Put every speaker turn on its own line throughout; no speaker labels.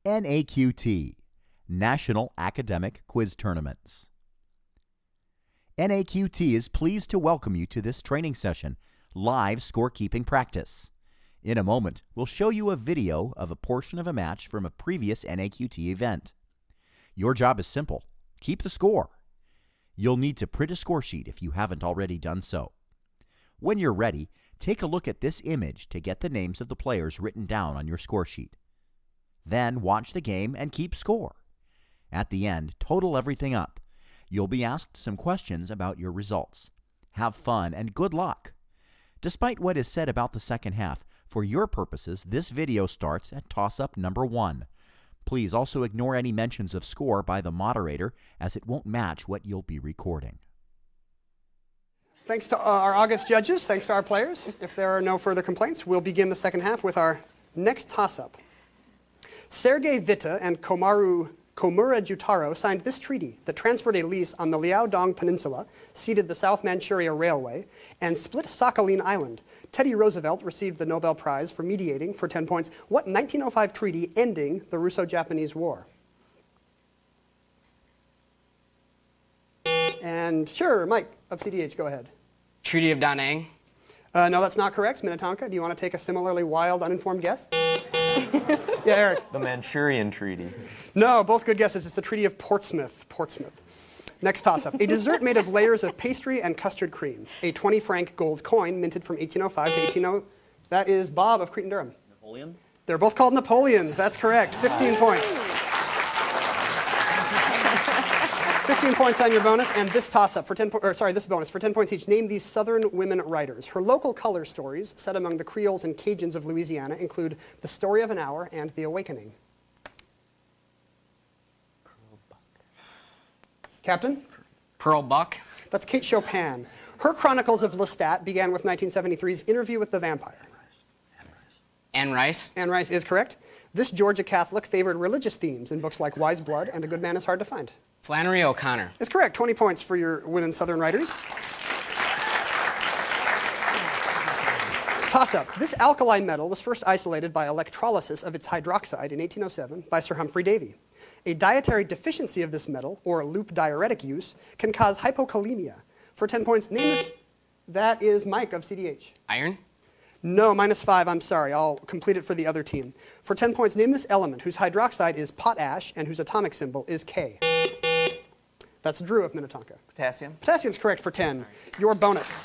NAQT, National Academic Quiz Tournaments. NAQT is pleased to welcome you to this training session, live scorekeeping practice. In a moment, we'll show you a video of a portion of a match from a previous NAQT event. Your job is simple. Keep the score. You'll need to print a score sheet if you haven't already done so. When you're ready, take a look at this image to get the names of the players written down on your score sheet. Then watch the game and keep score. At the end, total everything up. You'll be asked some questions about your results. Have fun and good luck. Despite what is said about the second half, for your purposes, this video starts at toss-up number 1. Please also ignore any mentions of score by the moderator, as it won't match what you'll be recording.
Thanks to our August judges, thanks to our players. If there are no further complaints, we'll begin the second half with our next toss-up. Sergei Witte and Komura Jutaro signed this treaty that transferred a lease on the Liaodong Peninsula, ceded the South Manchuria Railway, and split Sakhalin Island. Teddy Roosevelt received the Nobel Prize for mediating for 10 points. What 1905 treaty ending the Russo-Japanese War? And sure, Mike of CDH, go ahead.
Treaty of Da Nang.
No, that's not correct. Minnetonka, do you want to take a similarly wild, uninformed guess? Yeah, Eric.
The Manchurian Treaty.
No, both good guesses. It's the Treaty of Portsmouth. Next toss-up. A dessert made of layers of pastry and custard cream. A 20-franc gold coin minted from 1805 to 1800. That is Bob of Crete-and-Durham.
Napoleon?
They're both called Napoleons. That's correct. 15 points. 15 points on your bonus, and this toss-up for this bonus for 10 points each. Name these Southern women writers. Her local color stories, set among the Creoles and Cajuns of Louisiana, include The Story of an Hour and The Awakening.
Pearl Buck.
Captain?
Pearl Buck.
That's Kate Chopin. Her Chronicles of Lestat began with 1973's Interview with the Vampire.
Anne Rice.
Anne Rice is correct. This Georgia Catholic favored religious themes in books like Wise Blood and A Good Man is Hard to Find.
Flannery O'Connor.
Is correct. 20 points for your women Southern writers. Toss-up. This alkali metal was first isolated by electrolysis of its hydroxide in 1807 by Sir Humphrey Davy. A dietary deficiency of this metal, or loop diuretic use, can cause hypokalemia. For 10 points, name this. That is Mike of CDH.
Iron.
No, -5, I'm sorry. I'll complete it for the other team. For 10 points, name this element whose hydroxide is potash and whose atomic symbol is K. That's Drew of Minnetonka.
Potassium?
Potassium's correct for 10. Your bonus.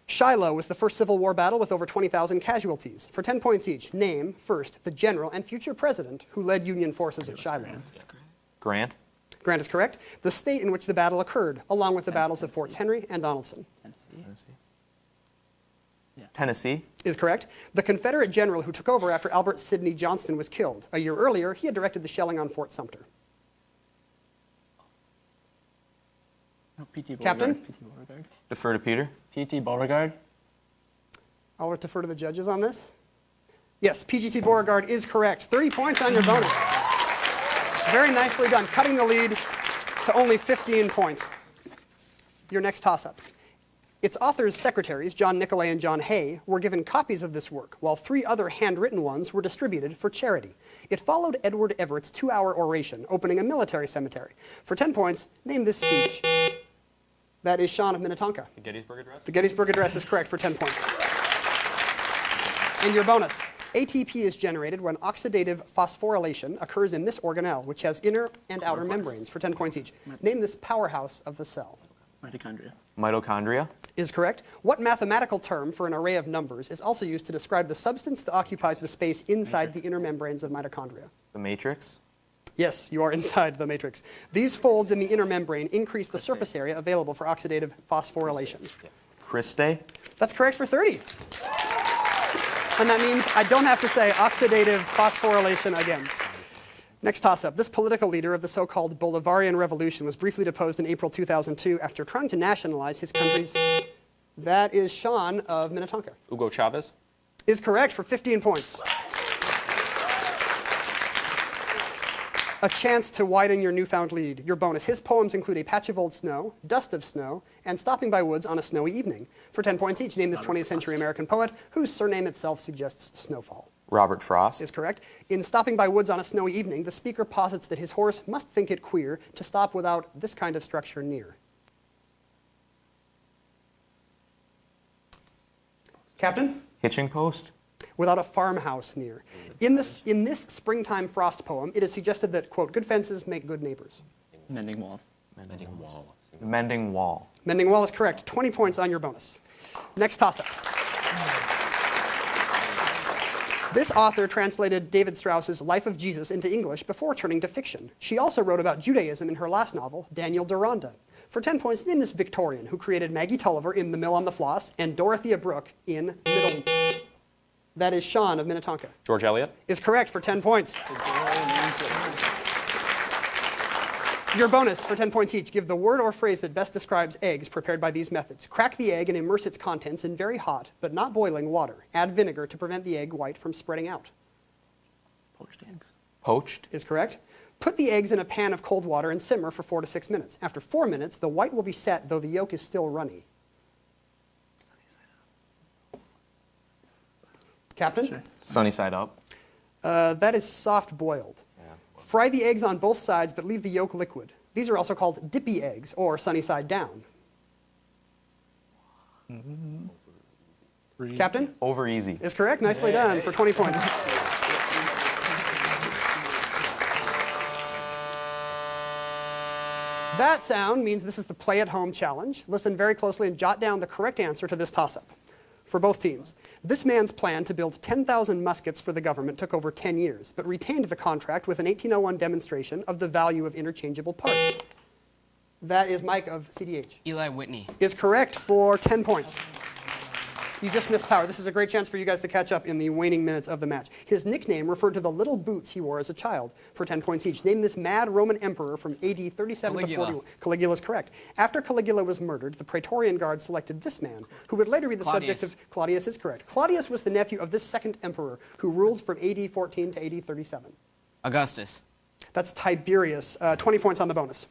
Shiloh was the first Civil War battle with over 20,000 casualties. For 10 points each, name, first, the general and future president who led Union forces at Shiloh.
Grant?
Grant is correct. The state in which the battle occurred, along with the battles of Forts Henry and Donaldson.
Tennessee?
Is correct. The Confederate general who took over after Albert Sidney Johnston was killed. A year earlier, he had directed the shelling on Fort Sumter.
No, P.T.
Captain?
P.T. Beauregard.
Defer to Peter?
P.T. Beauregard.
I'll defer to the judges on this. Yes, P.G.T. Beauregard is correct. 30 points on your bonus. Very nicely done, cutting the lead to only 15 points. Your next toss-up. Its author's secretaries, John Nicolay and John Hay, were given copies of this work, while 3 other handwritten ones were distributed for charity. It followed Edward Everett's 2-hour oration, opening a military cemetery. For 10 points, name this speech. That is Sean of Minnetonka.
The Gettysburg Address?
The Gettysburg Address is correct for 10 points. And your bonus. ATP is generated when oxidative phosphorylation occurs in this organelle, which has inner and outer membranes, for 10 points each. Name this powerhouse of the cell.
Mitochondria.
Mitochondria?
Is correct. What mathematical term for an array of numbers is also used to describe the substance that occupies the space inside the inner membranes of mitochondria?
The matrix?
Yes, you are inside the matrix. These folds in the inner membrane increase the surface area available for oxidative phosphorylation.
Christe?
That's correct for 30. And that means I don't have to say oxidative phosphorylation again. Next toss-up. This political leader of the so-called Bolivarian Revolution was briefly deposed in April 2002 after trying to nationalize his country's... That is Sean of Minnetonka.
Hugo Chavez?
Is correct for 15 points. A chance to widen your newfound lead. Your bonus. His poems include A Patch of Old Snow, Dust of Snow, and Stopping by Woods on a Snowy Evening. For 10 points each, name this 20th century American poet whose surname itself suggests snowfall.
Robert Frost.
Is correct. In Stopping by Woods on a Snowy Evening, the speaker posits that his horse must think it queer to stop without this kind of structure near. Captain?
Hitching post.
Without a farmhouse near. In this springtime frost poem, it is suggested that, quote, good fences make good neighbors.
Mending walls.
Mending wall.
Mending wall is correct. 20 points on your bonus. Next toss-up. This author translated David Strauss's Life of Jesus into English before turning to fiction. She also wrote about Judaism in her last novel, Daniel Deronda. For 10 points, name this Victorian who created Maggie Tulliver in The Mill on the Floss and Dorothea Brooke in Middle. That is Sean of Minnetonka.
George Eliot.
Is correct for 10 points. Your bonus for 10 points each. Give the word or phrase that best describes eggs prepared by these methods. Crack the egg and immerse its contents in very hot, but not boiling water. Add vinegar to prevent the egg white from spreading out.
Poached eggs.
Poached.
Is correct. Put the eggs in a pan of cold water and simmer for 4 to 6 minutes. After 4 minutes, the white will be set, though the yolk is still runny. Captain?
Sure.
Sunny side up.
That is soft boiled. Fry the eggs on both sides, but leave the yolk liquid. These are also called dippy eggs, or sunny side down. Captain?
Over easy.
Is correct. Nicely done for 20 points. That sound means this is the play at home challenge. Listen very closely and jot down the correct answer to this toss-up for both teams. This man's plan to build 10,000 muskets for the government took over 10 years, but retained the contract with an 1801 demonstration of the value of interchangeable parts. That is Mike of CDH.
Eli Whitney.
Is correct for 10 points. You just missed power. This is a great chance for you guys to catch up in the waning minutes of the match. His nickname referred to the little boots he wore as a child for 10 points each. Name this mad Roman emperor from AD 37 to 41. Caligula is correct. After Caligula was murdered, the Praetorian Guard selected this man, who would later be the subject of... Claudius is correct. Claudius was the nephew of this second emperor, who ruled from AD 14 to AD 37.
Augustus.
That's Tiberius. 20 points on the bonus.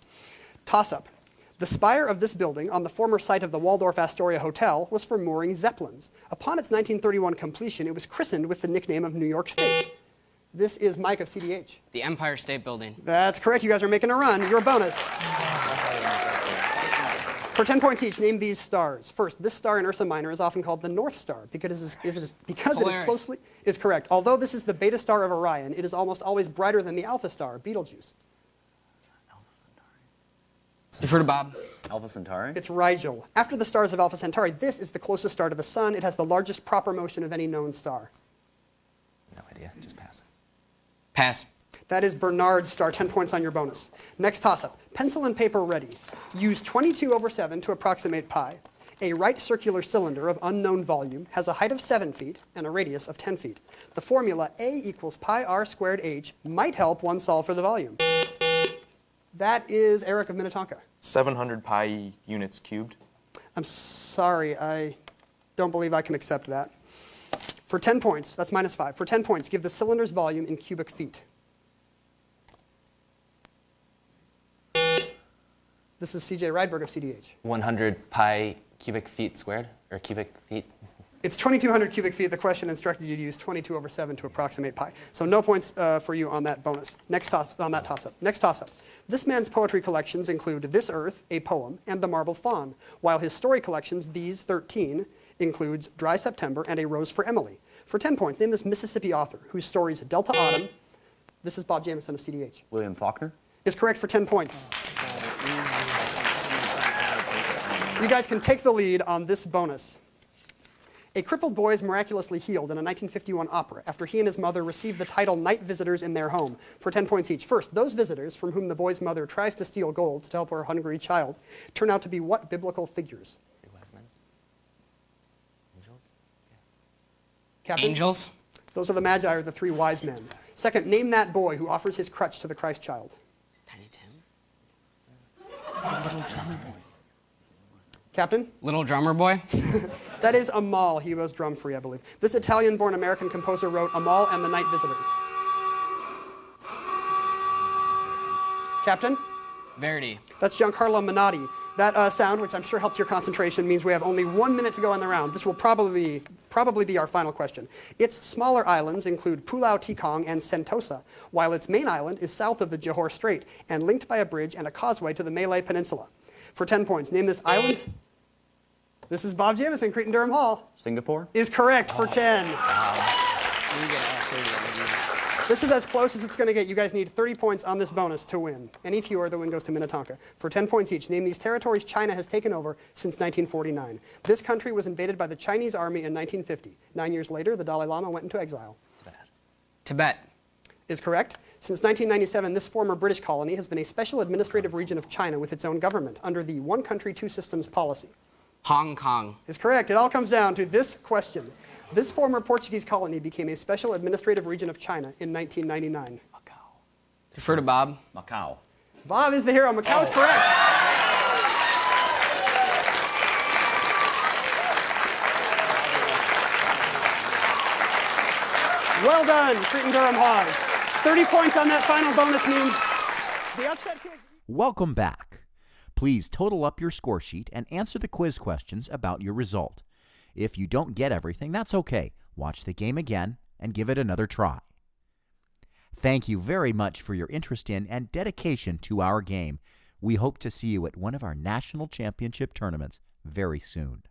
Toss-up. The spire of this building, on the former site of the Waldorf Astoria Hotel, was for mooring zeppelins. Upon its 1931 completion, it was christened with the nickname of New York State. This is Mike of CDH.
The Empire State Building.
That's correct. You guys are making a run. Your bonus. For 10 points each, name these stars. First, this star in Ursa Minor is often called the North Star because it is correct. Although this is the beta star of Orion, it is almost always brighter than the alpha star, Betelgeuse.
Defer to Bob.
Alpha Centauri.
It's Rigel. After the stars of Alpha Centauri, this is the closest star to the sun. It has the largest proper motion of any known star.
No idea. Just pass.
Pass.
That is Bernard's star. 10 points on your bonus. Next toss-up. Pencil and paper ready. Use 22/7 to approximate pi. A right circular cylinder of unknown volume has a height of 7 feet and a radius of 10 feet. The formula A equals pi r squared h might help one solve for the volume. That is Eric of Minnetonka.
700 pi units cubed.
I'm sorry, I don't believe I can accept that. For 10 points, that's -5. For 10 points, give the cylinder's volume in cubic feet. This is CJ Rydberg of CDH.
100 pi cubic feet squared, or cubic feet?
It's 2,200 cubic feet. The question instructed you to use 22/7 to approximate pi. So no points for you on that bonus. Next toss-up. Next toss-up. This man's poetry collections include This Earth, a poem, and The Marble Faun, while his story collections, These 13, includes Dry September and A Rose for Emily. For 10 points, name this Mississippi author whose stories Delta Autumn, this is Bob Jamison of CDH,
William Faulkner.
is correct for 10 points. You guys can take the lead on this bonus. A crippled boy is miraculously healed in a 1951 opera after he and his mother receive the title night visitors in their home for 10 points each. First, those visitors from whom the boy's mother tries to steal gold to help her hungry child turn out to be what biblical figures?
Angels?
Captain?
Angels.
Those are the Magi, or the 3 wise men. Second, name that boy who offers his crutch to the Christ child.
Tiny Tim.
Captain?
Little Drummer Boy.
That is Amal. He was drum free, I believe. This Italian-born American composer wrote Amal and the Night Visitors. Captain?
Verdi.
That's Giancarlo Menotti. That sound, which I'm sure helps your concentration, means we have only 1 minute to go in the round. This will probably be our final question. Its smaller islands include Pulau Tikong and Sentosa, while its main island is south of the Johor Strait and linked by a bridge and a causeway to the Malay Peninsula. For 10 points, name this island. This is Bob Jamison, Cretan-Durham Hall.
Singapore?
Is correct for 10. This is as close as it's going to get. You guys need 30 points on this bonus to win. Any fewer, the win goes to Minnetonka. For 10 points each, name these territories China has taken over since 1949. This country was invaded by the Chinese army in 1950. 9 years later, the Dalai Lama went into exile.
Tibet.
Is correct. Since 1997, this former British colony has been a special administrative region of China with its own government under the one country, two systems policy.
Hong Kong.
Is correct. It all comes down to this question. This former Portuguese colony became a special administrative region of China in 1999.
Defer to Bob.
Macau.
Bob is the hero. Macau is correct. Well done, Cretan-Durham Hall. 30 points on that final bonus means the upset kick.
Welcome back. Please total up your score sheet and answer the quiz questions about your result. If you don't get everything, that's okay. Watch the game again and give it another try. Thank you very much for your interest in and dedication to our game. We hope to see you at one of our national championship tournaments very soon.